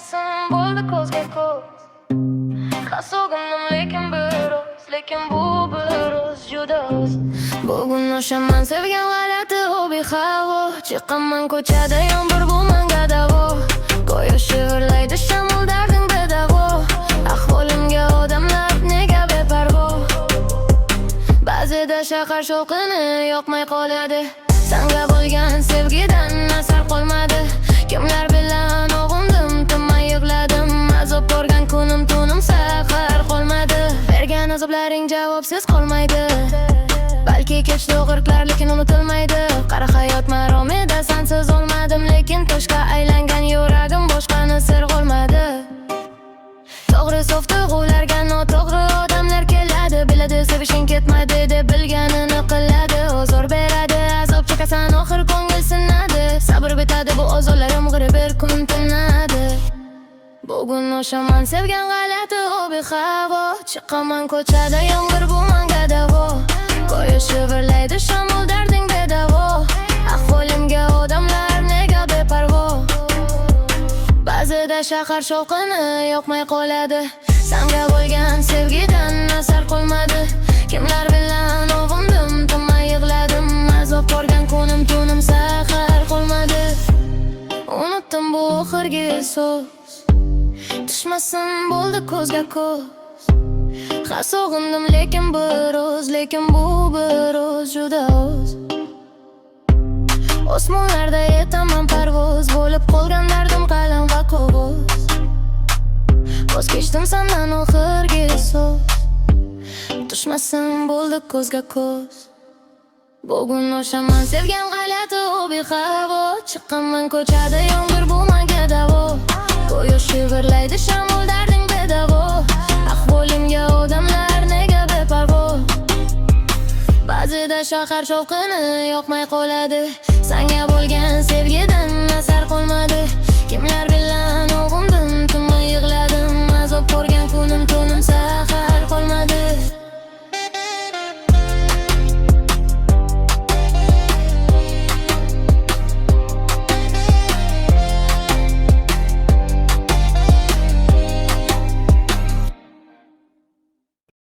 Tushmasin bo'ldi ko'zga ko'z. Qasog'imnim lekin bu bir o'z juda o'z. Bugun o'shaman sevgan g'alati hobi havo. Chiqaman ko'chada yomg'ir bu menga davo. Go'yo shivirlaydi shamol darding bedavo. Ahvolimga odamlar nega beparvo. Ba'zida shahar shovqini yoqmay qoladi. Senga bo'lgan sevgidan asar qolmadi. Kimlar bilan o'g'indim, tinmay yig'ladim. Azob ko'rgan kunim tunim sahar qolmadi. Bergan azoblaring javobsiz qolmaydi. Balki kechdi og'riqlar lekin unutilmaydi. Qara hayot maromida sensiz olmadim, lekin toshga aylangan yuragim boshqani sir qolmadi. To'g'ri sof tuyg'ularga noto'g'ri odamlar keladi. Biladi sevishing ketmaydi deb bilganini qiladi. Ozor beradi, azob chekasan oxir ko'ngil sinadi. Sabr bitadi, bu ozorlarim g'iri bir kun tinadi. Bugun o'shaman sevgan g'alati hobi havo. Chiqaman ko'chada yomg'ir bu menga davo. Go'yo shivirlaydi shamol darding bedavo. Ahvolimga odamlar nega beparvo. Ba'zida shahar shovqini yoqmay qoladi. Senga bo'lgan sevgidan asar qolmadi. Kimlar bilan o'g'indim, tinmay yig'ladim. Azob ko'rgan kunim tunim sahar qolmadi. Unutdim bu oxirgi so'z. Tushmasin bo'ldi ko'zga ko'z. Qasog'imdim lekin bu bir o'z juda o'z. Osmonlarda etaman parvoz, bo'lib qolgan dardim qalam va qog'oz. Voz kechdim sendan oxirgi so'z. Tushmasin bo'ldi ko'zga ko'z. Bugun o'shaman sevgan g'alati hobi havo. Chiqaman ko'chada yomg'ir bu menga davo. Go'yo shivirlaydi shamol darding bedavo. Ahvolimga odamlar nega beparvo. Ba'zida shahar shovqini yoqmay qoladi. Senga bo'lgan sevgidan asar qolmadi. Kimlar bilan